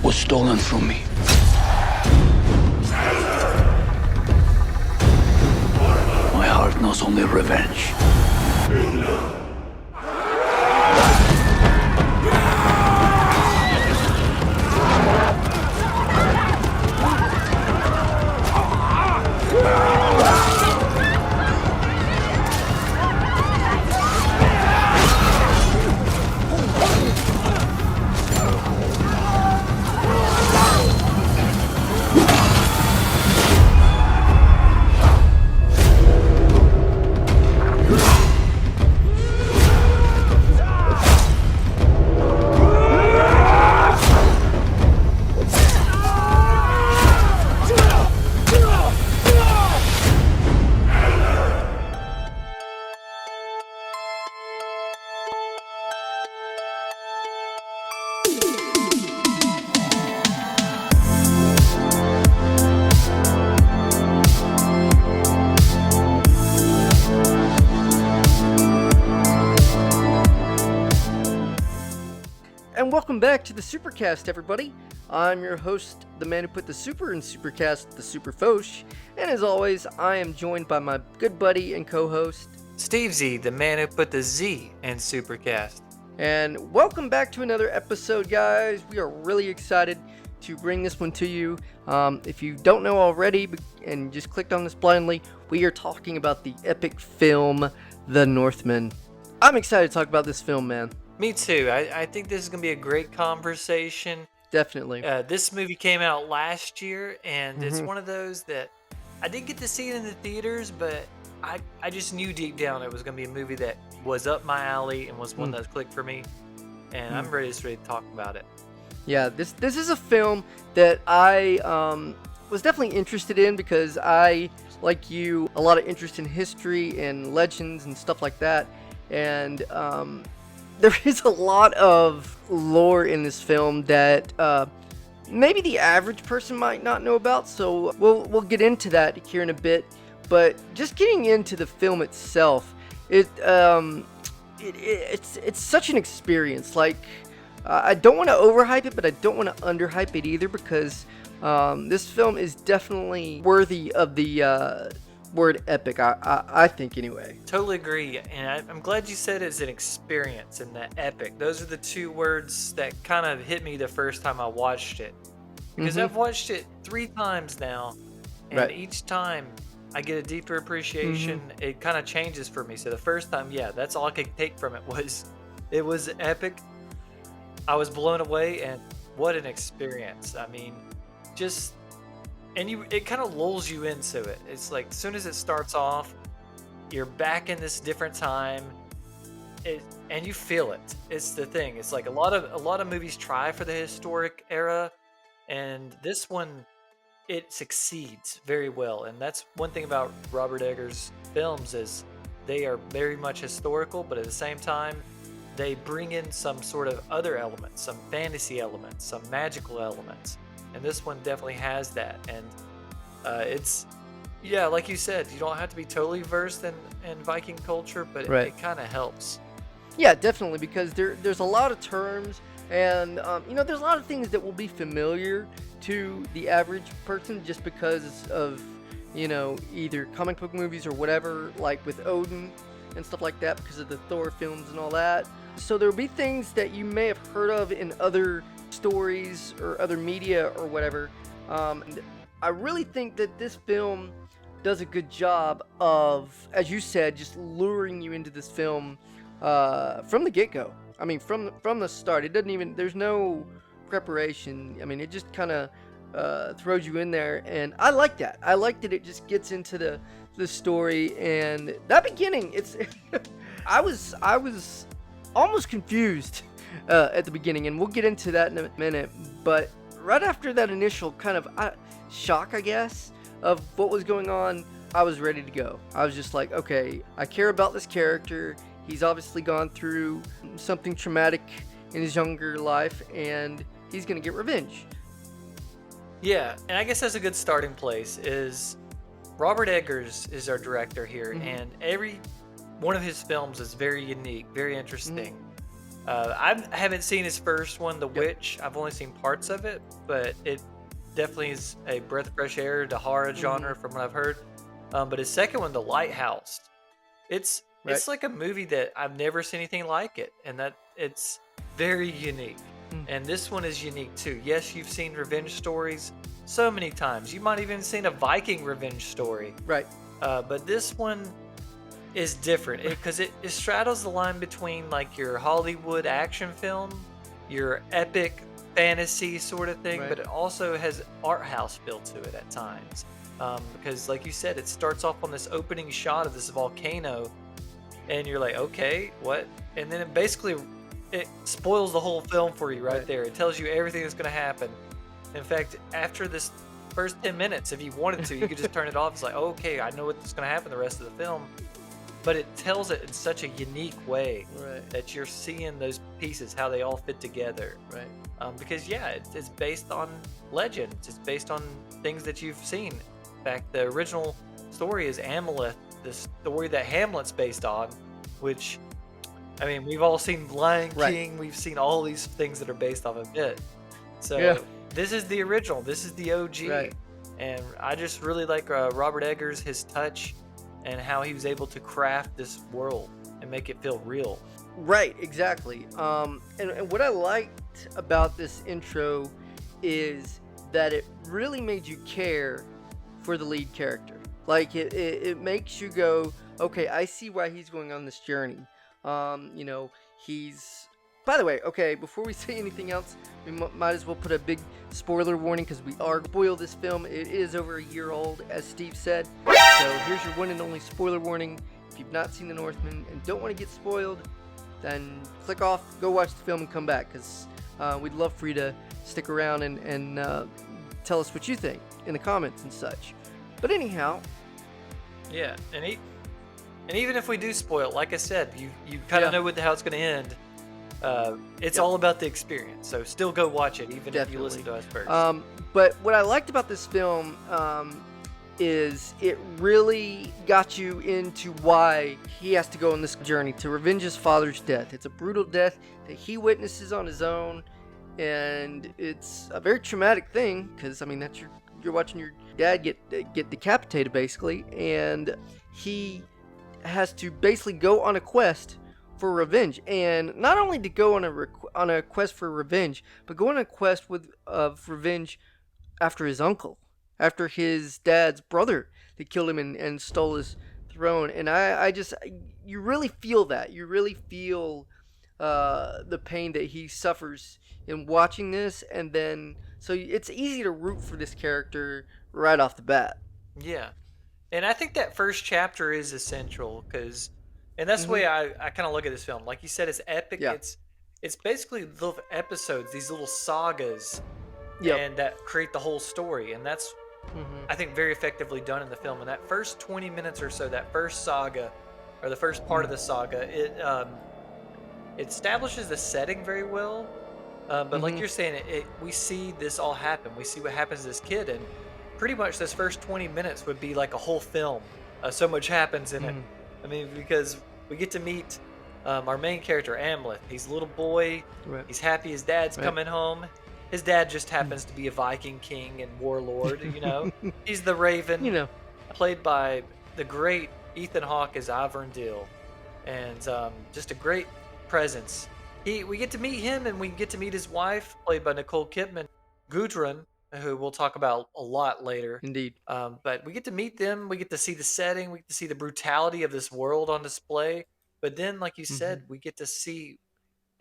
was stolen from me. My heart knows only revenge. And welcome back to the SuperCaZt, everybody. I'm your host, the man who put the super in SuperCaZt, the Super Foch. And as always, I am joined by my good buddy and co-host, Steve Z, the man who put the Z in SuperCaZt. And welcome back to another episode, guys. We are really excited to bring this one to you. If you don't know already and just clicked on this blindly, we are talking about the epic film, The Northman. I'm excited to talk about this film, man. Me too. I think this is going to be a great conversation. Definitely. This movie came out last year, and it's one of those that I didn't get to see it in the theaters, but I just knew deep down it was going to be a movie that was up my alley and was one that clicked for me, and I'm ready to talk about it. Yeah, this is a film that I was definitely interested in because I, like you, a lot of interest in history and legends and stuff like that, and there is a lot of lore in this film that maybe the average person might not know about, so we'll get into that here in a bit. But just getting into the film itself, it's such an experience. Like, I don't want to overhype it, but I don't want to underhype it either, because this film is definitely worthy of the word epic, I think, anyway. Totally agree, and I'm glad you said it's an experience and that epic. Those are the two words that kind of hit me the first time I watched it, because I've watched it 3 times now, and each time I get a deeper appreciation. It kind of changes for me. So the first time, yeah, that's all I could take from it was epic. I was blown away, and what an experience. I mean, just, and it kind of lulls you into it. It's like, as soon as it starts off, you're back in this different time, and you feel it. It's the thing. It's like a lot of movies try for the historic era, and this one, it succeeds very well. And that's one thing about Robert Eggers' films, is they are very much historical, but at the same time, they bring in some sort of other elements, some fantasy elements, some magical elements. And this one definitely has that. And it's, yeah, like you said, you don't have to be totally versed in Viking culture, but it kind of helps. Yeah, definitely, because there's a lot of terms, and there's a lot of things that will be familiar to the average person just because of, either comic book movies or whatever, like with Odin and stuff like that, because of the Thor films and all that. So there'll be things that you may have heard of in other stories or other media or whatever. And I really think that this film does a good job of, as you said, just luring you into this film from the get-go. I mean, from the start. It doesn't even, there's no preparation. I mean, it just kind of throws you in there, and I like that. I like that it just gets into the story, and that beginning, it's I was almost confused at the beginning, and we'll get into that in a minute. But right after that initial kind of shock, I guess, of what was going on, I was ready to go. I was just like, okay, I care about this character. He's obviously gone through something traumatic in his younger life, and he's gonna get revenge. Yeah, and I guess that's a good starting place. Is Robert Eggers is our director here, and every one of his films is very unique, very interesting. I haven't seen his first one, The Yep. Witch. I've only seen parts of it, but it definitely is a breath of fresh air to horror Mm-hmm. genre from what I've heard. But his second one, The Lighthouse, it's Right. it's like a movie that I've never seen anything like it, and that it's very unique. Mm. And this one is unique too. Yes, you've seen revenge stories so many times. You might even seen a Viking revenge story. Right. But this one is different because it straddles the line between like your Hollywood action film, your epic fantasy sort of thing, Right. but it also has art house feel to it at times. Because, like you said, it starts off on this opening shot of this volcano, and you're like, okay, what? And then it spoils the whole film for you right Right. there. It tells you everything that's going to happen. In fact, after this first 10 minutes, if you wanted to, you could just turn it off. It's like, okay, I know what's going to happen the rest of the film. But it tells it in such a unique way Right. that you're seeing those pieces, how they all fit together. Right. Because, yeah, it's based on legends, it's based on things that you've seen. In fact, the original story is Hamlet, the story that Hamlet's based on, which, I mean, we've all seen Lion Right. King, we've seen all these things that are based off of it. So, Yeah. this is the original, this is the OG. Right. And I just really like Robert Eggers, his touch, and how he was able to craft this world and make it feel real. Right, exactly. And what I liked about this intro is that it really made you care for the lead character. Like it makes you go, okay, I see why he's going on this journey. You know, he's. By the way, okay, before we say anything else, we might as well put a big spoiler warning because we are spoil this film. It is over a year old, as Steve said. So here's your one and only spoiler warning. If you've not seen The Northman and don't want to get spoiled, then click off, go watch the film, and come back because we'd love for you to stick around and tell us what you think in the comments and such. But anyhow, Yeah, and even if we do spoil, like I said, you kind of Yeah. know how it's going to end. It's Yep. all about the experience. So still go watch it, even if you listen to Definitely. us first. But what I liked about this film is it really got you into why he has to go on this journey to revenge his father's death. It's a brutal death that he witnesses on his own, and it's a very traumatic thing because I mean that's you're watching your dad get decapitated basically, and he has to basically go on a quest for revenge, and not only to go on a quest for revenge, but go on a quest of revenge after his uncle, after his dad's brother that killed him and stole his throne. And I just, you really feel that. You really feel the pain that he suffers in watching this. And then, so it's easy to root for this character right off the bat. Yeah. And I think that first chapter is essential and that's the way I kind of look at this film. Like you said, it's epic. Yeah. It's basically little episodes, these little sagas, Yep. and that create the whole story. And that's, Mm-hmm. I think, very effectively done in the film. In that first 20 minutes or so, that first saga, or the first part of the saga, it establishes the setting very well. But like you're saying, we see this all happen. We see what happens to this kid, and pretty much this first 20 minutes would be like a whole film. So much happens in it. I mean, because we get to meet our main character, Hamlet. He's a little boy. Right. He's happy his dad's coming home. His dad just happens to be a Viking king and warlord, you know. He's the Raven, You know. played by the great Ethan Hawke as Ivarndil, and just a great presence. We get to meet him, and we get to meet his wife, played by Nicole Kidman, Gudrun, who we'll talk about a lot later. Indeed. But we get to meet them. We get to see the setting. We get to see the brutality of this world on display. But then, like you said, we get to see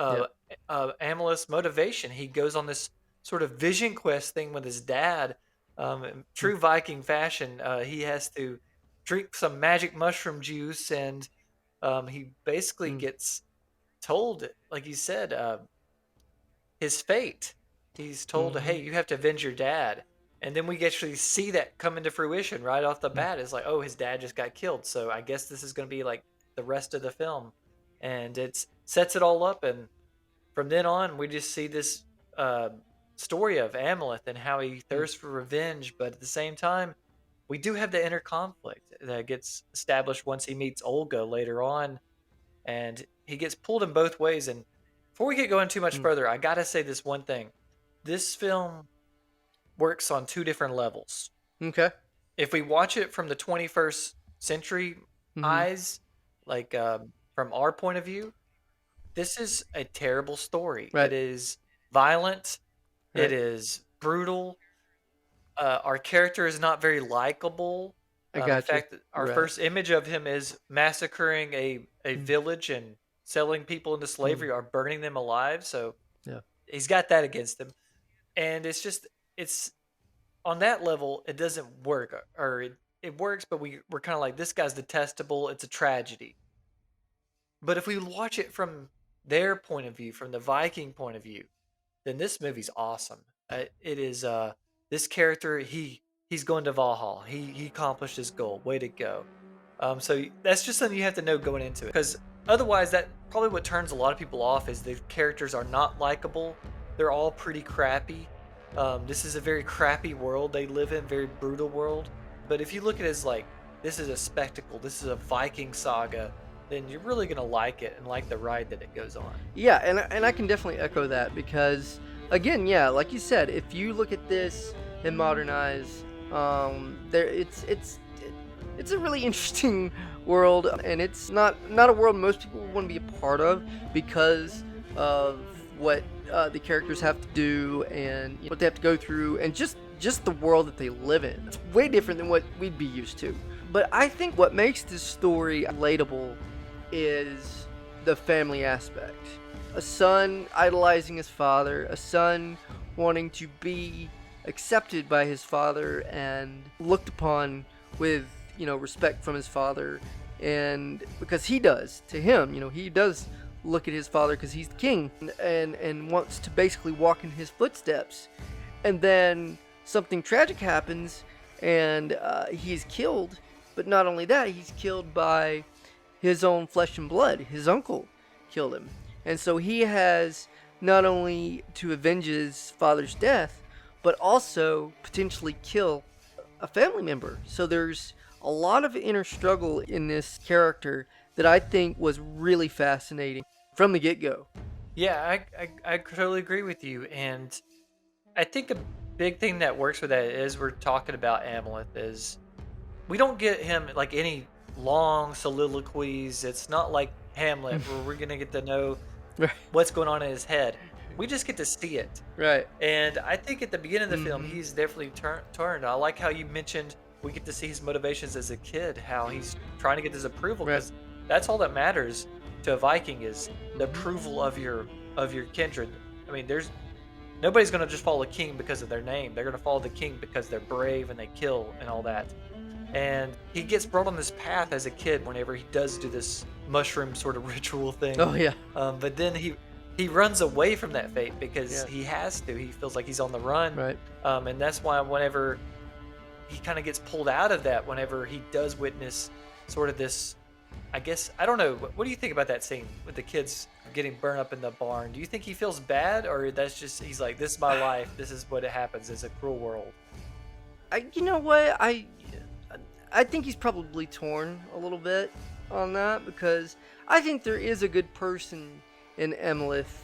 Amaleth's motivation. He goes on this sort of vision quest thing with his dad. In true Viking fashion, he has to drink some magic mushroom juice, and he basically gets told, like you said, his fate. He's told, hey, you have to avenge your dad. And then we actually see that come into fruition right off the bat. It's like, oh, his dad just got killed. So I guess this is going to be like the rest of the film. And it sets it all up. And from then on, we just see this story of Amaleth and how he thirsts for revenge. But at the same time, we do have the inner conflict that gets established once he meets Olga later on. And he gets pulled in both ways. And Before we get going too much Mm. further, I gotta say this one thing. This film works on two different levels. Okay. If we watch it from the 21st century Mm-hmm. eyes, like from our point of view, this is a terrible story. Right. It is violent. It Right. is brutal. Our character is not very likable. I In got you. fact, our Right. first image of him is massacring a Mm. village and selling people into Mm. slavery or burning them alive. So Yeah. he's got that against him, and it's on that level it doesn't work, or it works, but we're kind of like, this guy's detestable. It's a tragedy. But if we watch it from their point of view, from the Viking point of view, then this movie's awesome. It is this character, he's going to Valhalla. He accomplished his goal. Way to go. So that's just something you have to know going into it, because otherwise, that probably what turns a lot of people off is the characters are not likable. They're all pretty crappy. This is a very crappy world they live in, very brutal world. But if you look at it as like, this is a spectacle, this is a Viking saga, then you're really gonna like it and like the ride that it goes on. Yeah, and I can definitely echo that because, again, yeah, like you said, if you look at this in modern eyes, there it's a really interesting world, and it's not a world most people want to be a part of because of what the characters have to do and what they have to go through, and just the world that they live in. It's way different than what we'd be used to. But I think what makes this story relatable is the family aspect. A son idolizing his father, a son wanting to be accepted by his father and looked upon with, respect from his father. And because he does to him, he does look at his father because he's the king, and wants to basically walk in his footsteps. And then something tragic happens, and he's killed. But not only that, he's killed by his own flesh and blood. His uncle killed him. And so he has not only to avenge his father's death, but also potentially kill a family member. So there's a lot of inner struggle in this character that I think was really fascinating from the get-go. Yeah, I totally agree with you, and I think a big thing that works with that is, we're talking about Hamlet, is we don't get him like any long soliloquies. It's not like Hamlet where we're gonna get to know Right. what's going on in his head. We just get to see it. Right. And I think at the beginning of the film, Mhm. he's definitely turned. I like how you mentioned we get to see his motivations as a kid, how he's trying to get this approval, Right. because that's all that matters to a Viking, is the approval of your kindred. I mean, there's nobody's gonna just follow a king because of their name. They're gonna follow the king because they're brave and they kill and all that. And he gets brought on this path as a kid whenever he does do this mushroom sort of ritual thing. Oh yeah. But then he runs away from that fate because Yeah. he has to. He feels like he's on the run. Right. And that's why whenever he kind of gets pulled out of that, whenever he does witness sort of this, I guess, I don't know. What do you think about that scene with the kids getting burned up in the barn? Do you think he feels bad, or that's just, he's like, this is my life. This is what it happens. It's a cruel world. You know what? I think he's probably torn a little bit on that, because I think there is a good person in Emlith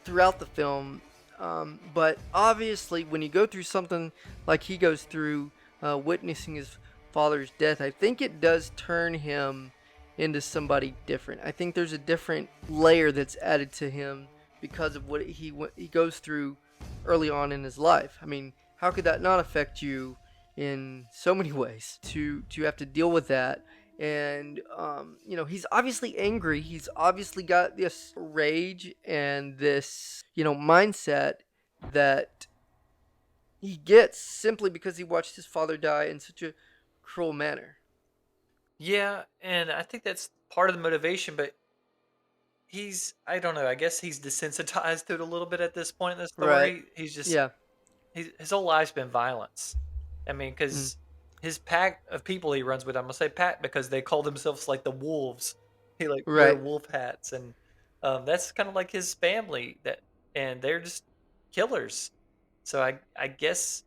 throughout the film, but obviously when you go through something like he goes through, witnessing his father's death, I think it does turn him into somebody different. I think there's a different layer that's added to him because of what he goes through early on in his life. I mean, how could that not affect you in so many ways to have to deal with that? And he's obviously angry. He's obviously got this rage and this mindset that he gets simply because he watched his father die in such a cruel manner. Yeah, and I think that's part of the motivation, but I don't know, I guess he's desensitized to it a little bit at this point in the Right. story. Yeah. His whole life's been violence. I mean, Mm. because his pack of people he runs with, I'm gonna say pack because they call themselves like the wolves. He like wear Right. wolf hats, and that's kind of like his family, and they're just killers. So I guess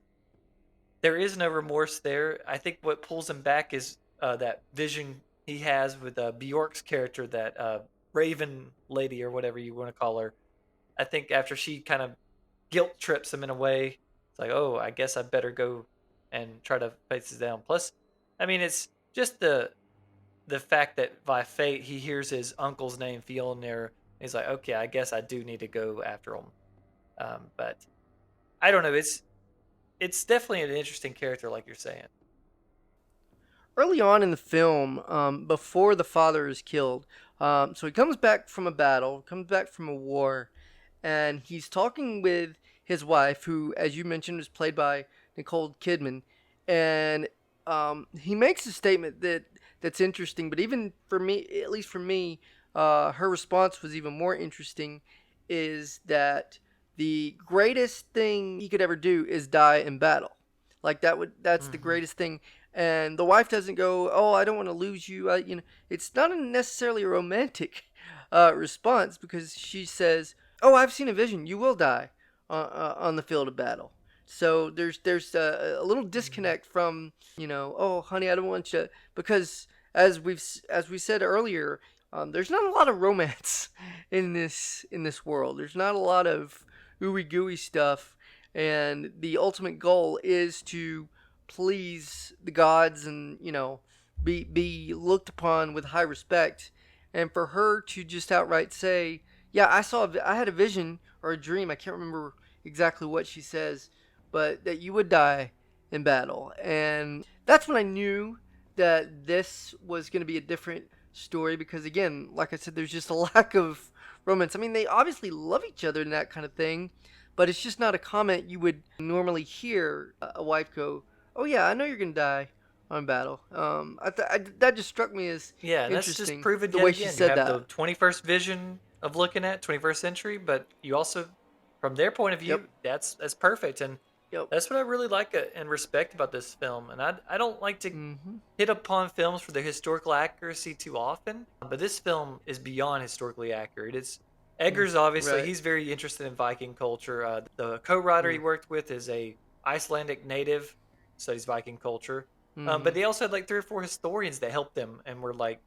there is no remorse there. I think what pulls him back is that vision he has with Bjork's character that Raven lady or whatever you want to call her. I think after she kind of guilt trips him in a way, it's like, oh, I guess I better go and try to face this down. Plus, I mean, it's just the fact that by fate he hears his uncle's name Fjolnir. He's like, okay, I guess I do need to go after him. But I don't know. It's definitely an interesting character, like you're saying. Early on in the film, before the father is killed, so he comes back from a battle, comes back from a war, and he's talking with his wife, who, as you mentioned, is played by Nicole Kidman, and he makes a statement that's interesting. But even for me, at least for me, her response was even more interesting. Is that the greatest thing he could ever do is die in battle? Like that's the greatest thing. And the wife doesn't go, "Oh, I don't want to lose you." It's not necessarily a romantic response, because she says, "Oh, I've seen a vision. You will die on the field of battle." So there's a little disconnect from, "Oh, honey, I don't want you," because as we said earlier, there's not a lot of romance in this world. There's not a lot of ooey gooey stuff, and the ultimate goal is to please the gods and be looked upon with high respect. And for her to just outright say, "Yeah, I had a vision or a dream," I can't remember exactly what she says, but that you would die in battle. And that's when I knew that this was going to be a different story, because again, like I said, there's just a lack of romance. I mean, they obviously love each other and that kind of thing, but it's just not a comment you would normally hear a wife go, "Oh yeah, I know you're gonna die on battle." That just struck me as Yeah, and that's just interesting, proven the yet way she again. You said have the that. 21st vision of looking at 21st century, but you also, from their point of Yep. view, that's perfect, and Yep. that's what I really like and respect about this film. And I don't like to Mhm. hit upon films for their historical accuracy too often, but this film is beyond historically accurate. It's Eggers, obviously Right. he's very interested in Viking culture. The co-writer he Mm. worked with is a Icelandic native, studies Viking culture. But Mhm. they also had like three or four historians that helped them and were like,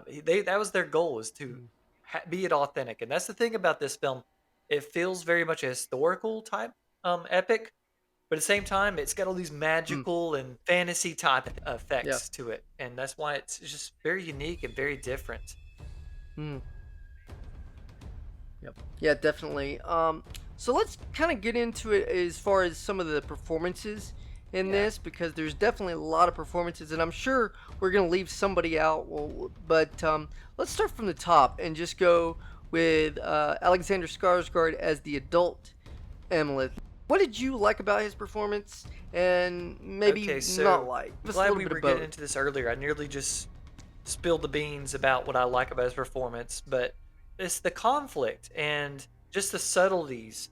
they that was their goal, is to Mm. be it authentic. And that's the thing about this film. It feels very much a historical type epic, but at the same time, it's got all these Mm. magical and fantasy type Yeah. effects to it, and that's why it's just very unique and very different. Mm. Yep. Yeah, definitely. So let's kind of get into it as far as some of the performances in Yeah. this, because there's definitely a lot of performances, and I'm sure we're gonna leave somebody out. Well, but let's start from the top and just go with Alexander Skarsgård as the adult Hamlet. What did you like about his performance, and maybe Okay, not so like? Just a glad little we bit were of getting both. into this earlier. I nearly just spilled the beans about what I like about his performance, but it's the conflict and just the subtleties.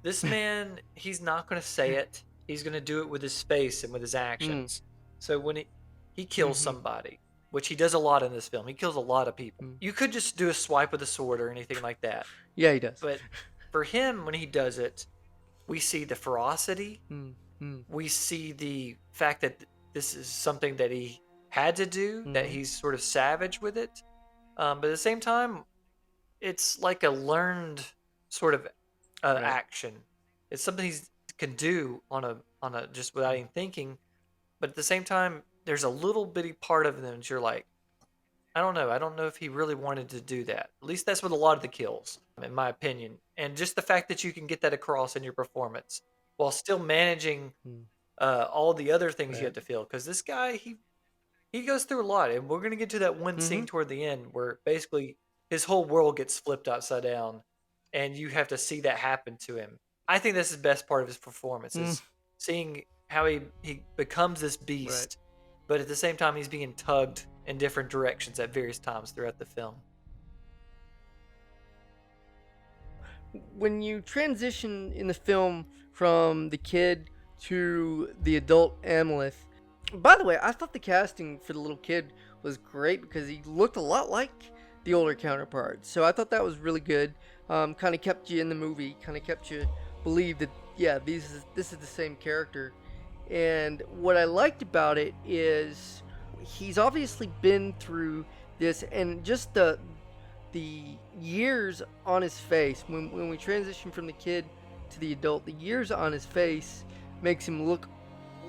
This man, he's not going to say it. He's going to do it with his face and with his Mm. actions. So when he kills Mm-hmm. somebody, which he does a lot in this film, he kills a lot of people. Mm. You could just do a swipe with a sword or anything like that. Yeah, he does. But for him, when he does it, we see the ferocity. Mm. Mm. We see the fact that this is something that he had to do, that Mm. he's sort of savage with it. But at the same time, it's like a learned sort of Right. action. It's something he can do on a just without even thinking. But at the same time, there's a little bitty part of them that you're like, I don't know. I don't know if he really wanted to do that. At least that's with a lot of the kills, in my opinion. And just the fact that you can get that across in your performance while still managing Mm. all the other things you Right. have to feel. Because this guy, he goes through a lot, and we're gonna get to that one Mm-hmm. scene toward the end where basically his whole world gets flipped upside down, and you have to see that happen to him. I think that's the best part of his performance, Mm. is seeing how he becomes this Right. beast, but at the same time he's being tugged in different directions at various times throughout the film. When you transition in the film from the kid to the adult Amleth, by the way, I thought the casting for the little kid was great, because he looked a lot like the older counterpart. So I thought that was really good. Kind of kept you in the movie, kind of kept you believe that, yeah, this is the same character. And what I liked about it is he's obviously been through this, and just the years on his face, when we transition from the kid to the adult, the years on his face makes him look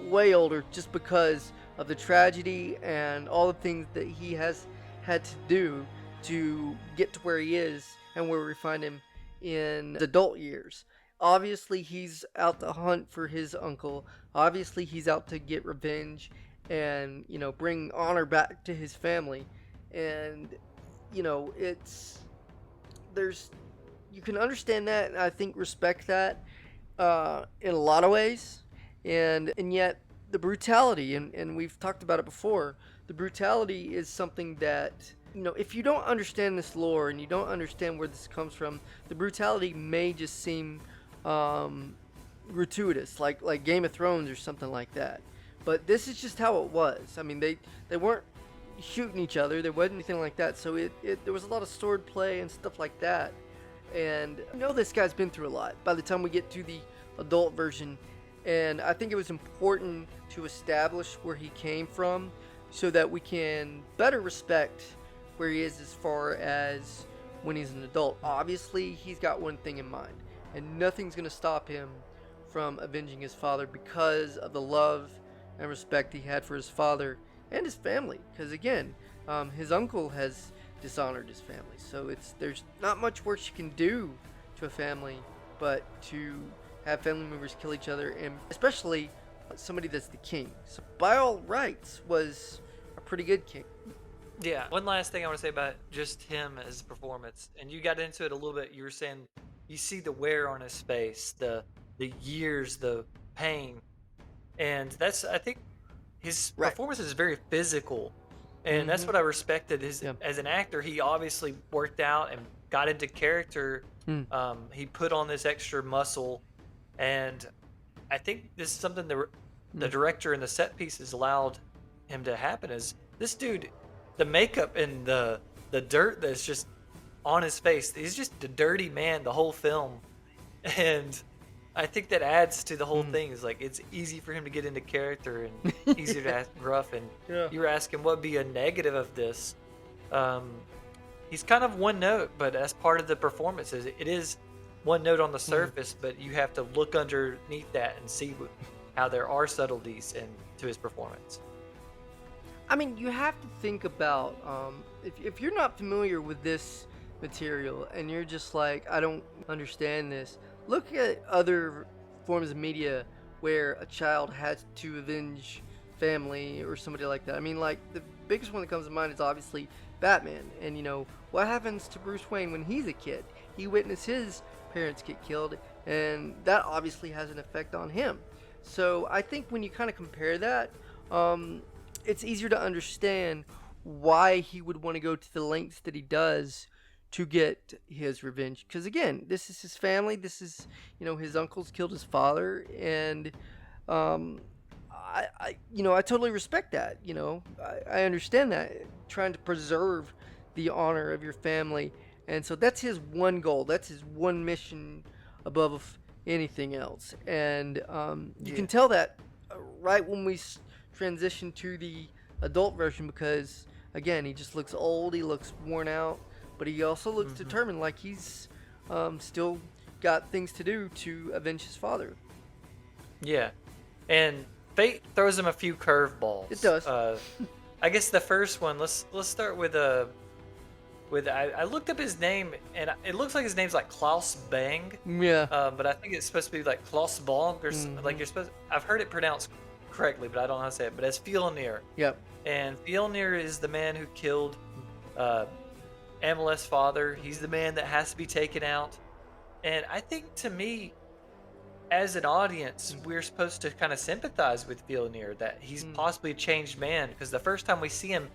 way older just because of the tragedy and all the things that he has had to do to get to where he is and where we find him in his adult years. Obviously, he's out to hunt for his uncle. Obviously, he's out to get revenge and, bring honor back to his family. And, it's, you can understand that, and I think respect that in a lot of ways. And yet, the brutality, and we've talked about it before, the brutality is something that, if you don't understand this lore and you don't understand where this comes from, the brutality may just seem gratuitous, like Game of Thrones or something like that. But this is just how it was. I mean, they weren't shooting each other. There wasn't anything like that. So there was a lot of sword play and stuff like that. And this guy's been through a lot by the time we get to the adult version. And I think it was important to establish where he came from so that we can better respect where he is as far as when he's an adult. Obviously, he's got one thing in mind, and nothing's going to stop him from avenging his father because of the love and respect he had for his father and his family. Because again, his uncle has dishonored his family, so there's not much worse you can do to a family but to have family members kill each other, and especially somebody that's the king. So by all rights, was a pretty good king. Yeah. One last thing I want to say about just him as a performance, and you got into it a little bit. You were saying you see the wear on his face, the years, the pain, and that's, I think, his performance is very physical, and that's what I respected. As an actor, he obviously worked out and got into character. He put on this extra muscle, and I think this is something the director and the set pieces allowed him to happen. Is this dude, the makeup and the dirt that's just on his face, he's just a dirty man the whole film, and I think that adds to the whole thing. Is like, it's easy for him to get into character and easier to act gruff. And you were asking what would be a negative of this. He's kind of one note, but as part of the performance, it is one note on the surface, but you have to look underneath that and see how there are subtleties to his performance. I mean, you have to think about if you're not familiar with this material and you're just like, I don't understand this. Look at other forms of media where a child has to avenge family or somebody like that. I mean, like, the biggest one that comes to mind is obviously Batman. And, what happens to Bruce Wayne when he's a kid? He witnessed his parents get killed, and that obviously has an effect on him. So I think when you kind of compare that, it's easier to understand why he would want to go to the lengths that he does to get his revenge. Because again, this is his family. This is, his uncle's killed his father, and I totally respect that. I understand that, trying to preserve the honor of your family, and so that's his one goal. That's his one mission above anything else. And you can tell that right when we transition to the adult version, because again, he just looks old. He looks worn out. But he also looks determined, like he's still got things to do to avenge his father. Yeah. And fate throws him a few curveballs. It does. I guess the first one, let's start with I looked up his name, and it looks like his name's like Klaus Bang. Yeah. But I think it's supposed to be like Klaus Bang, or like you're supposed. I've heard it pronounced correctly, but I don't know how to say it. But it's Fjolnir. Yep. And Fjolnir is the man who killed Amaleth's father. He's the man that has to be taken out. And I think, to me, as an audience, we're supposed to kind of sympathize with Fjolnir, that he's possibly a changed man, because the first time we see him,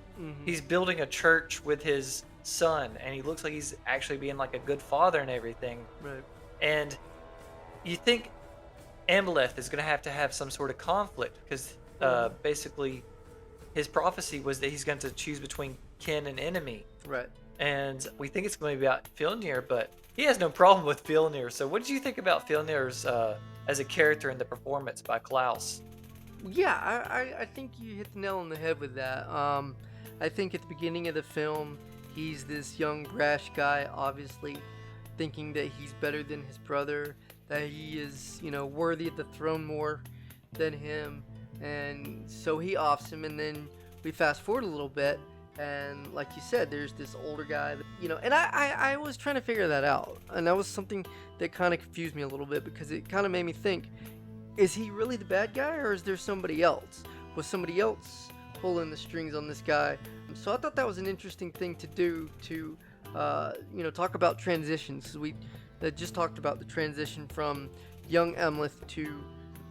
he's building a church with his son, and he looks like he's actually being like a good father and everything. Right. And you think Amaleth is going to have some sort of conflict, because basically his prophecy was that he's going to choose between kin and enemy. Right. And we think it's going to be about Fjolnir, but he has no problem with Fjolnir. So what did you think about Fjolnir's as a character in the performance by Klaus? Yeah, I think you hit the nail on the head with that. I think at the beginning of the film, He's this young, brash guy, obviously thinking that he's better than his brother, that he is, worthy of the throne more than him. And so he offs him, and then we fast forward a little bit, and like you said, there's this older guy, and I was trying to figure that out. And that was something that kind of confused me a little bit, because it kind of made me think, is he really the bad guy, or is there somebody else? Was somebody else pulling the strings on this guy? So I thought that was an interesting thing to do, to talk about transitions. We just talked about the transition from young Amleth to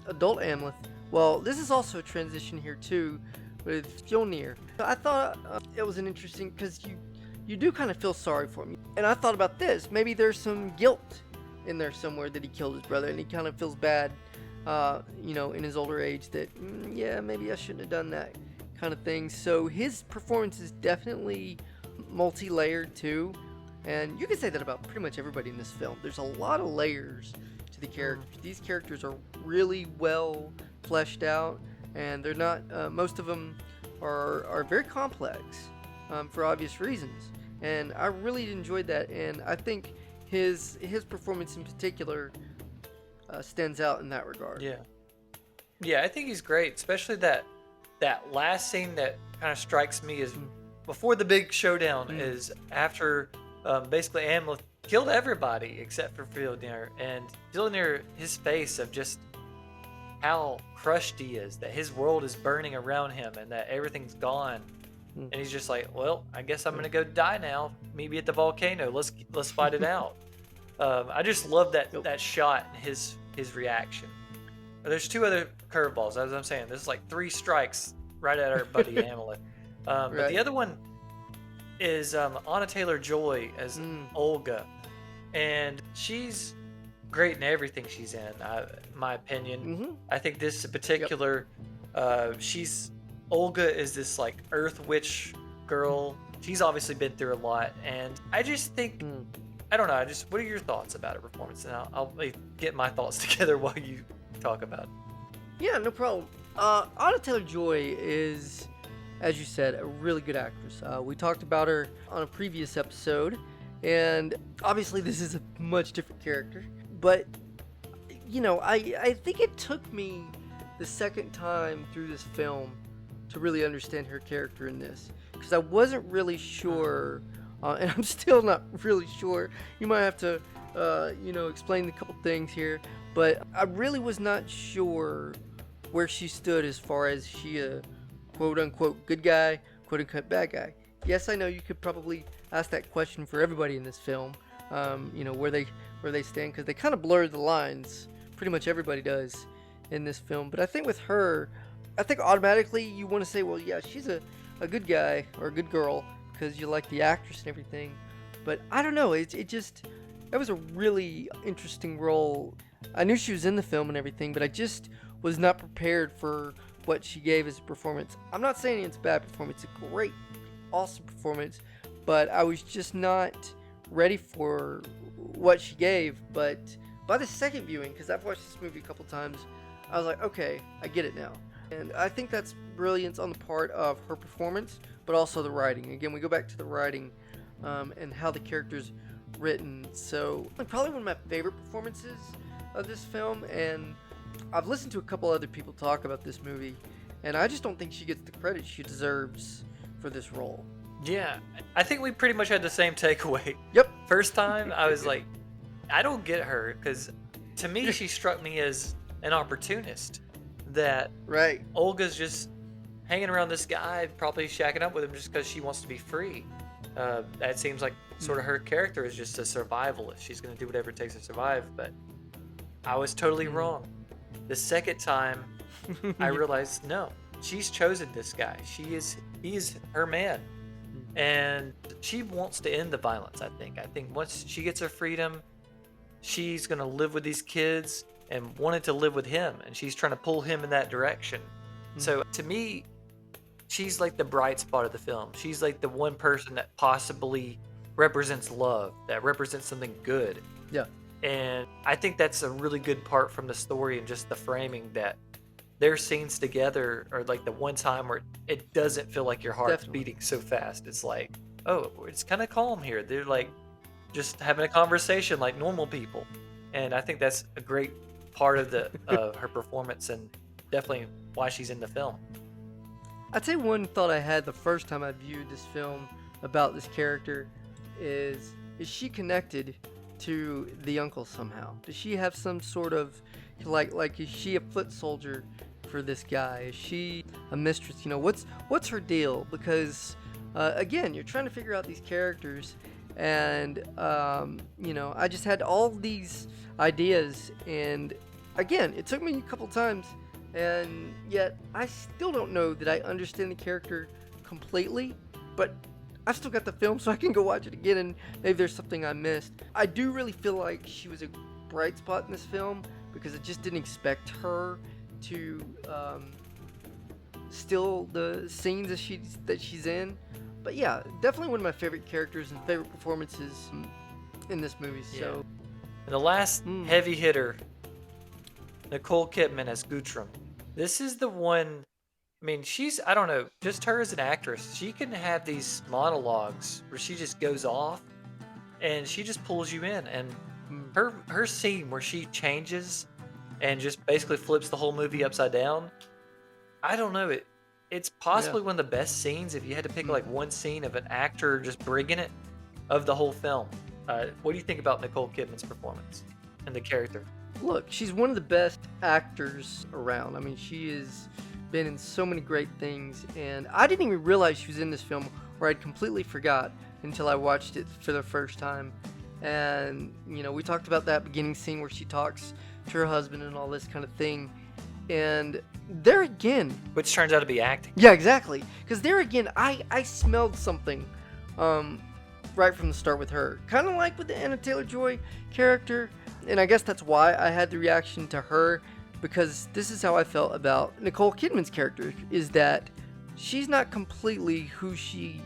adult Amleth. Well, this is also a transition here too, with Fjolnir. I thought it was an interesting, because you do kind of feel sorry for him. And I thought about this, maybe there's some guilt in there somewhere that he killed his brother, and he kind of feels bad, in his older age, that maybe I shouldn't have done that, kind of thing. So his performance is definitely multi-layered too, and you can say that about pretty much everybody in this film. There's a lot of layers to the characters. These characters are really well fleshed out, and they're not, most of them are very complex, for obvious reasons, and I really enjoyed that. And I think his performance in particular stands out in that regard. Yeah, I think he's great, especially that last scene that kind of strikes me is before the big showdown, is after basically Amleth killed everybody except for Fjolnir, and Fjolnir, his face of just how crushed he is, that his world is burning around him and that everything's gone, and he's just like, well, I guess I'm gonna go die now, maybe at the volcano, let's fight it out. I just love that shot and his reaction. There's two other curveballs, as I'm saying. There's like 3 strikes right at our buddy Hamlet. But the other one is Anna Taylor-Joy as Olga, and she's great in everything she's in, my opinion. I think this in particular, Olga is this like earth witch girl. She's obviously been through a lot, and I just think, I don't know, what are your thoughts about her performance? And I'll get my thoughts together while you talk about it. Yeah, no problem. Anna Taylor-Joy is, as you said, a really good actress. We talked about her on a previous episode, and obviously this is a much different character. But, I think it took me the second time through this film to really understand her character in this, because I wasn't really sure, and I'm still not really sure. You might have to, explain a couple things here, but I really was not sure where she stood as far as she a quote-unquote good guy, quote-unquote bad guy. Yes, I know you could probably ask that question for everybody in this film, where they stand, because they kind of blur the lines. Pretty much everybody does in this film. But I think with her, I think automatically you want to say, well, yeah, she's a good guy or a good girl, because you like the actress and everything. But I don't know, it was a really interesting role. I knew she was in the film and everything, but I just was not prepared for what she gave as a performance. I'm not saying it's a bad performance, it's a great, awesome performance, but I was just not ready for what she gave. But by the second viewing, because I've watched this movie a couple times, I was like, okay, I get it now. And I think that's brilliance on the part of her performance, but also the writing. Again, we go back to the writing, and how the character's written. So probably one of my favorite performances of this film, and I've listened to a couple other people talk about this movie, and I just don't think she gets the credit she deserves for this role. Yeah, I think we pretty much had the same takeaway. Yep. First time, I was like, I don't get her, because to me, she struck me as an opportunist. That Olga's just hanging around this guy, probably shacking up with him just because she wants to be free. That seems like sort of her character is just a survivalist. She's going to do whatever it takes to survive, but I was totally wrong. The second time, I realized, no, she's chosen this guy. He is her man. And she wants to end the violence, I think. I think once she gets her freedom, she's going to live with these kids and wanted to live with him, and she's trying to pull him in that direction. So to me, she's like the bright spot of the film. She's like the one person that possibly represents love, that represents something good. Yeah. And I think that's a really good part from the story and just the framing, that their scenes together are like the one time where it doesn't feel like your heart's beating so fast. It's like, oh, it's kind of calm here. They're like just having a conversation like normal people, and I think that's a great part of the her performance, and definitely why she's in the film. I'd say one thought I had the first time I viewed this film about this character is she connected to the uncle somehow? Does she have some sort of like is she a foot soldier for this guy? Is she a mistress? You know, what's her deal? Because again, you're trying to figure out these characters, and you know, I just had all these ideas, and again, it took me a couple times, and yet I still don't know that I understand the character completely, but I've still got the film, so I can go watch it again, and maybe there's something I missed. I do really feel like she was a bright spot in this film, because I just didn't expect her to steal the scenes that she's in. But yeah, definitely one of my favorite characters and favorite performances in this movie. Yeah. So, And the last heavy hitter, Nicole Kidman as Guttrum. This is the one. I mean, I don't know, just her as an actress, she can have these monologues where she just goes off and she just pulls you in. And her scene where she changes and just basically flips the whole movie upside down, I don't know, it's possibly one of the best scenes if you had to pick like one scene of an actor just bringing it of the whole film. What do you think about Nicole Kidman's performance and the character? look, she's one of the best actors around. I mean, she has been in so many great things, and I didn't even realize she was in this film, or I'd completely forgot until I watched it for the first time. And, you know, we talked about that beginning scene where she talks to her husband and all this kind of thing. And there again... Which turns out to be acting. Yeah, exactly. Because there again, I smelled something right from the start with her. Kind of like with the Anna Taylor-Joy character. And I guess that's why I had the reaction to her. Because this is how I felt about Nicole Kidman's character. Is that she's not completely who she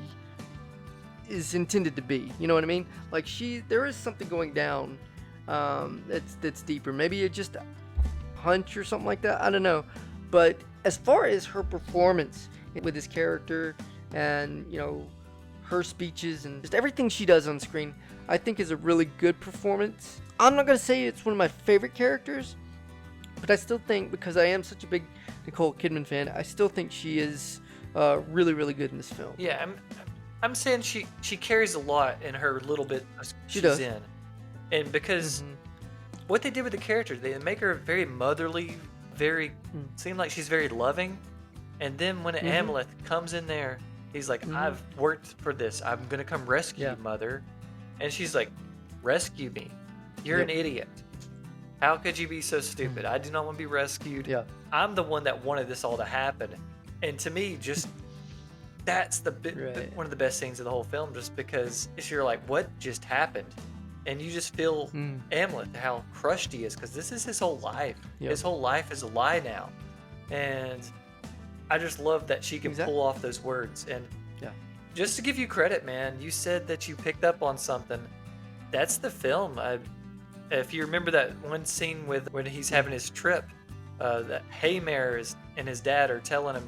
is intended to be. You know what I mean? Like, there is something going down that's deeper. Maybe it's just a hunch or something like that. I don't know. But as far as her performance with this character, and you know, her speeches and just everything she does on screen, I think is a really good performance. I'm not gonna say it's one of my favorite characters, but I still think, because I am such a big Nicole Kidman fan, I still think she is really, really good in this film. Yeah, I'm saying she carries a lot in her little bit she's does. in. And because what they did with the character, they make her very motherly, seem like she's very loving. And then when Hamlet comes in there, he's like, I've worked for this. I'm going to come rescue you, mother. And she's like, rescue me. You're an idiot. How could you be so stupid? I do not want to be rescued. Yeah. I'm the one that wanted this all to happen. And to me, just that's one of the best scenes of the whole film, just because you're like, what just happened? And you just feel Hamlet, how crushed he is, because this is his whole life. Yep. His whole life is a lie now. And I just love that she can pull off those words. And just to give you credit, man, you said that you picked up on something. That's the film. If you remember that one scene when he's having his trip, that Haymare and his dad are telling him,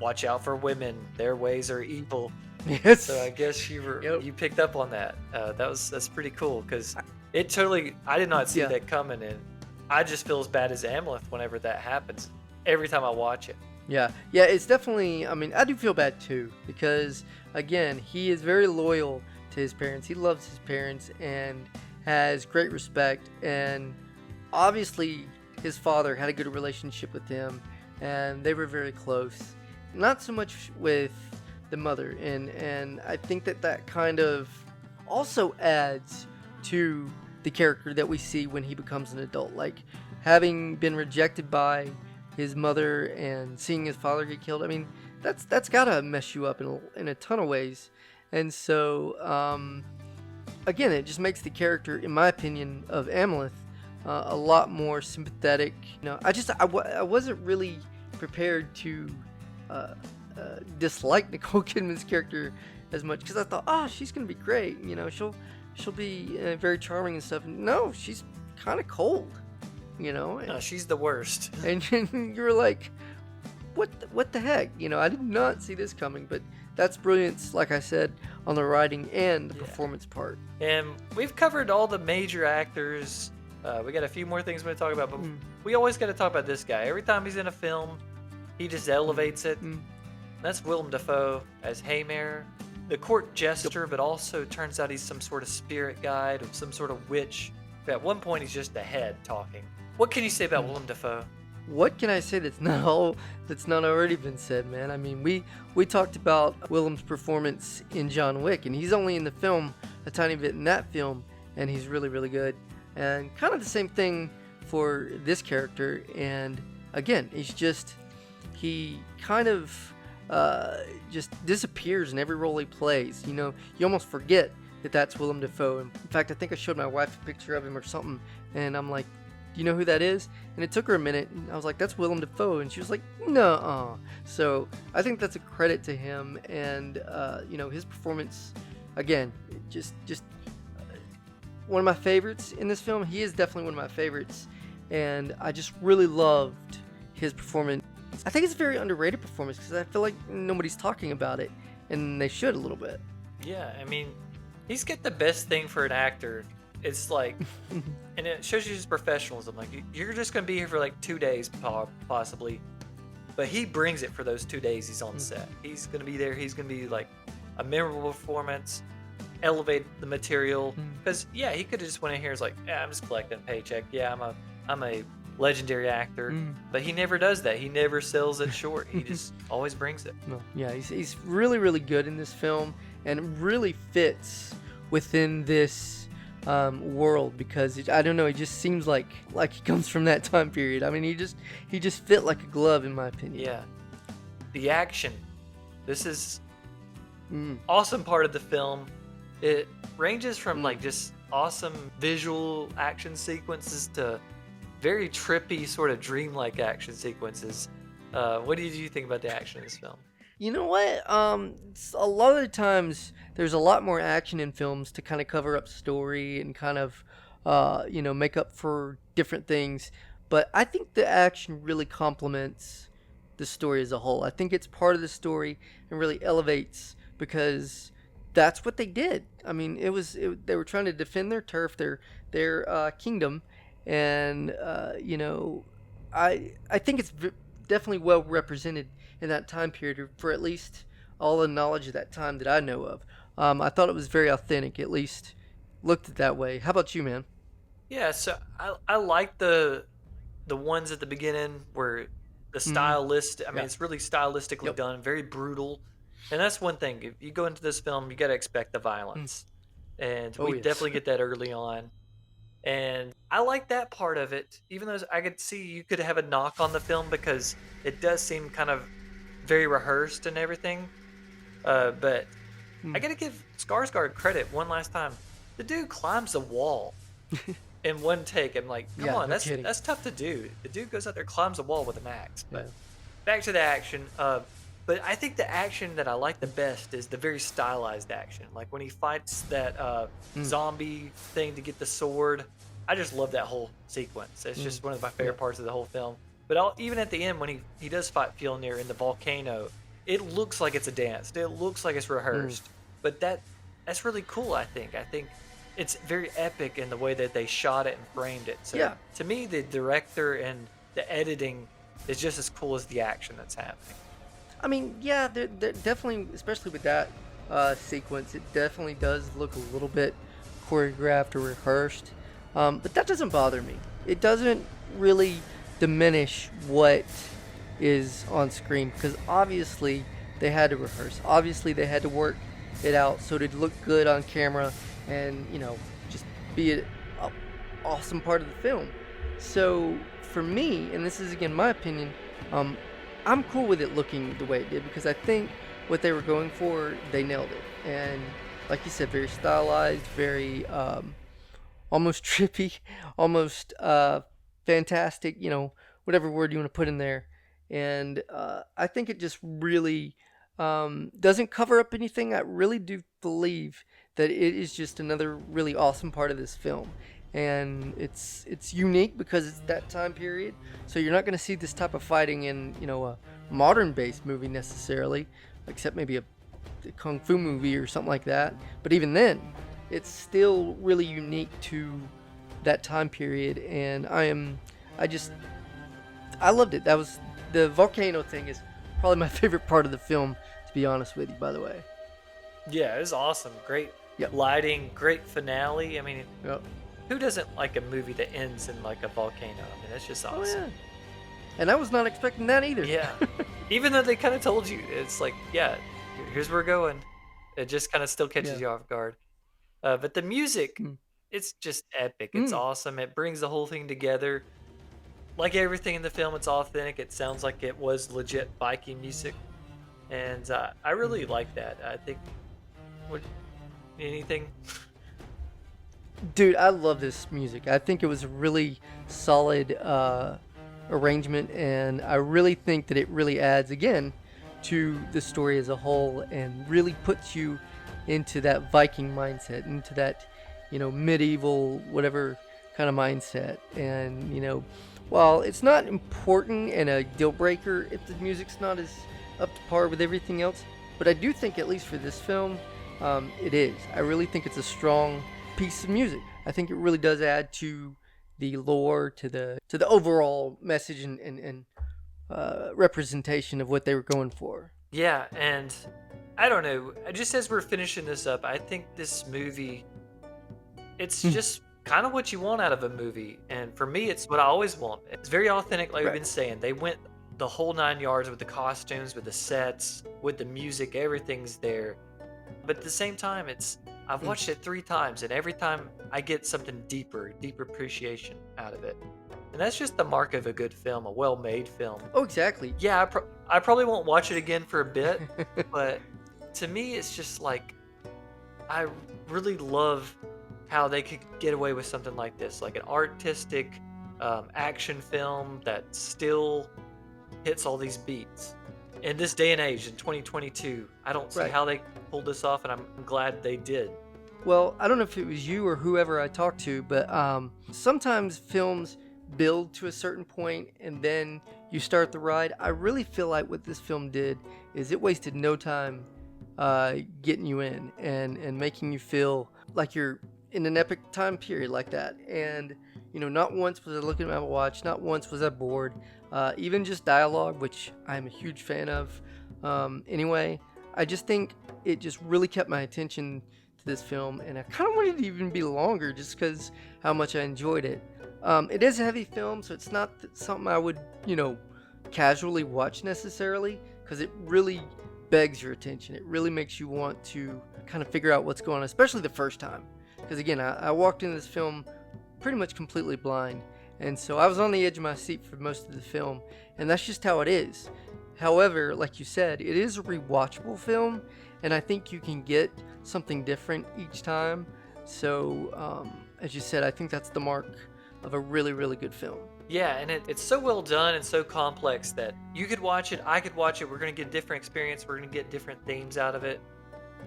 watch out for women. Their ways are evil. Yes. So I guess you picked up on that. That's pretty cool, because I did not see that coming, and I just feel as bad as Hamlet whenever that happens. Every time I watch it. Yeah, it's definitely, I mean, I do feel bad too, because again, he is very loyal to his parents. He loves his parents and has great respect, and obviously his father had a good relationship with him, and they were very close. Not so much with the mother, and I think that kind of also adds to the character that we see when he becomes an adult, like having been rejected by his mother and seeing his father get killed. I mean, that's gotta mess you up in a ton of ways. And so again, it just makes the character, in my opinion, of Amleth a lot more sympathetic. You know, I wasn't really prepared to dislike Nicole Kidman's character as much, because I thought, she's gonna be great. You know, she'll be very charming and stuff. No, she's kind of cold. You know, no, she's the worst. And you're like, what the heck? You know, I did not see this coming, but that's brilliance, like I said, on the writing and the Yeah. performance part. And we've covered all the major actors. We got a few more things we're going to talk about, but we always got to talk about this guy. Every time he's in a film, he just elevates it. That's Willem Dafoe as Haymare, the court jester, but also turns out he's some sort of spirit guide or some sort of witch. At one point, he's just the head talking. What can you say about Willem Dafoe? What can I say that's not already been said, man? I mean, we talked about Willem's performance in John Wick, and he's only in the film a tiny bit in that film, and he's really, really good. And kind of the same thing for this character. And again, he kind of just disappears in every role he plays. You know, you almost forget that that's Willem Dafoe. In fact, I think I showed my wife a picture of him or something, and I'm like, do you know who that is? And it took her a minute, and I was like, that's Willem Dafoe, and she was like, nuh-uh. So I think that's a credit to him, and you know, his performance, again, just one of my favorites in this film. He is definitely one of my favorites, and I just really loved his performance. I think it's a very underrated performance because I feel like nobody's talking about it, and they should a little bit. Yeah, I mean, he's got the best thing for an actor. It's like, and it shows you his professionalism. Like, you're just going to be here for like 2 days, possibly. But he brings it for those 2 days he's on set. He's going to be there. He's going to be like a memorable performance, elevate the material. Because, yeah, he could have just went in here and was like, yeah, I'm just collecting a paycheck. Yeah, I'm a legendary actor. But he never does that. He never sells it short. He just always brings it. No, yeah, he's really, really good in this film, and really fits within this world, because I don't know, he just seems like he comes from that time period. I mean, he just fit like a glove, in my opinion. Yeah, the action. This is awesome part of the film. It ranges from like just awesome visual action sequences to very trippy, sort of dreamlike action sequences. What did you think about the action in this film? You know what? A lot of the times there's a lot more action in films to kind of cover up story and kind of, you know, make up for different things. But I think the action really complements the story as a whole. I think it's part of the story and really elevates, because that's what they did. I mean, they were trying to defend their turf, their kingdom, and you know, I think it's definitely well represented in that time period, for at least all the knowledge of that time that I know of. I thought it was very authentic, at least looked at that way. How about you, man? Yeah, so I like the ones at the beginning where the stylist, I mean, it's really stylistically done, very brutal. And that's one thing. If you go into this film, you got to expect the violence. And we definitely get that early on. And I like that part of it, even though I could see you could have a knock on the film because it does seem kind of very rehearsed and everything. But I got to give Skarsgård credit one last time. The dude climbs a wall in one take. I'm like, come on, that's tough to do. The dude goes out there, climbs a wall with an axe. But back to the action. But I think the action that I like the best is the very stylized action. Like when he fights that zombie thing to get the sword. I just love that whole sequence. It's just one of my favorite parts of the whole film. But even at the end, when he does fight Fjolnir in the volcano, it looks like it's a dance. It looks like it's rehearsed. But that's really cool, I think. I think it's very epic in the way that they shot it and framed it. So to me, the director and the editing is just as cool as the action that's happening. I mean, yeah, they're definitely, especially with that sequence, it definitely does look a little bit choreographed or rehearsed. But that doesn't bother me. It doesn't really diminish what is on screen, because obviously they had to rehearse. Obviously they had to work it out so it'd look good on camera and, you know, just be an awesome part of the film. So for me, and this is again my opinion, I'm cool with it looking the way it did, because I think what they were going for, they nailed it. And like you said, very stylized, very almost trippy, almost fantastic, you know, whatever word you want to put in there. And I think it just really doesn't cover up anything. I really do believe that it is just another really awesome part of this film. And it's unique because it's that time period. So you're not going to see this type of fighting in, you know, a modern-based movie necessarily, except maybe a the Kung Fu movie or something like that. But even then, it's still really unique to that time period, and I loved it. That was the volcano thing is probably my favorite part of the film, to be honest with you, by the way. Yeah, it was awesome. Great Yep. lighting, great finale. I mean, Yep. who doesn't like a movie that ends in like a volcano? I mean, that's just Oh awesome. yeah. And I was not expecting that either. Yeah. Even though they kind of told you, it's like, yeah, here's where we're going. It just kind of still catches Yeah. you off guard. But the music, Mm. it's just epic. It's Mm. awesome. It brings the whole thing together. Like everything in the film, it's authentic. It sounds like it was legit Viking music. And I really like that. I think, what, anything? Dude, I love this music. I think it was a really solid arrangement, and I really think that it really adds, again, to the story as a whole and really puts you into that Viking mindset, into that, medieval, whatever kind of mindset. And, while it's not important and a deal breaker if the music's not as up to par with everything else, but I do think, at least for this film, it is. I really think it's a strong piece of music. I think it really does add to the lore, to the overall message and representation of what they were going for. Yeah, and I don't know. Just as we're finishing this up, I think this movie, it's just kind of what you want out of a movie. And for me, it's what I always want. It's very authentic, like we've been saying. They went the whole 9 yards with the costumes, with the sets, with the music. Everything's there. But at the same time, I've watched it 3 times, and every time I get something deeper appreciation out of it. And that's just the mark of a good film, a well-made film. Oh, exactly. Yeah, I probably won't watch it again for a bit, but to me, it's just like, I really love how they could get away with something like this, like an artistic action film that still hits all these beats. In this day and age, in 2022, I don't see how they pulled this off, and I'm glad they did. Well, I don't know if it was you or whoever I talked to, but sometimes films build to a certain point and then you start the ride. I really feel like what this film did is it wasted no time getting you in and making you feel like you're in an epic time period like that. And not once was I looking at my watch, not once was I bored. Even just dialogue, which I'm a huge fan of. Anyway, I just think it just really kept my attention to this film, and I kind of wanted it to even be longer just because how much I enjoyed it. It is a heavy film, so it's not something I would, casually watch necessarily, because it really begs your attention. It really makes you want to kind of figure out what's going on, especially the first time. Because again, I walked into this film pretty much completely blind, and so I was on the edge of my seat for most of the film, and that's just how it is. However, like you said, it is a rewatchable film, and I think you can get something different each time. So, as you said, I think that's the mark of a really, really good film. Yeah, and it's so well done and so complex that you could watch it, I could watch it, we're going to get a different experience, we're going to get different themes out of it,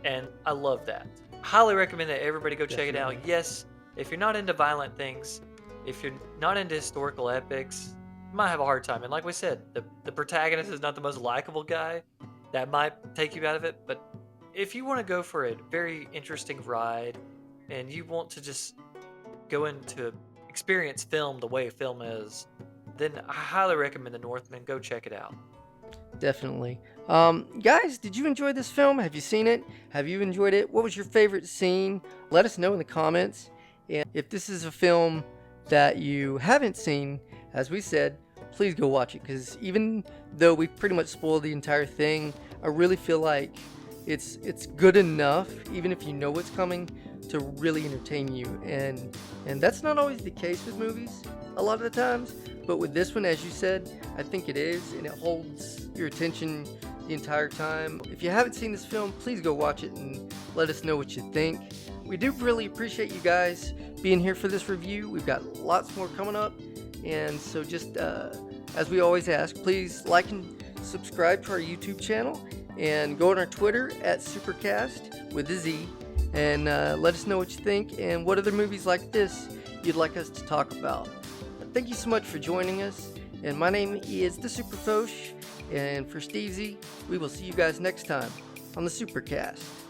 and I love that. Highly recommend that everybody go check it out. Yes, if you're not into violent things, if you're not into historical epics, you might have a hard time. And like we said, the protagonist is not the most likable guy. That might take you out of it, but if you want to go for a very interesting ride and you want to just go into experience film the way film is, then I highly recommend The Northman. Go check it out. Definitely. Guys, did you enjoy this film? Have you seen it? Have you enjoyed it? What was your favorite scene? Let us know in the comments. And if this is a film that you haven't seen, as we said, please go watch it, because even though we pretty much spoiled the entire thing, I really feel like it's good enough, even if you know what's coming, to really entertain you. And that's not always the case with movies a lot of the times, but with this one, as you said, I think it is, and it holds your attention the entire time. If you haven't seen this film, please go watch it and let us know what you think. We do really appreciate you guys being here for this review. We've got lots more coming up, and so just as we always ask, please like and subscribe to our YouTube channel, and go on our Twitter at SuperCaZt with a Z, and let us know what you think and what other movies like this you'd like us to talk about. Thank you so much for joining us, and my name is the SuperCaZt, and for Stevesy, we will see you guys next time. on the SuperCaZt.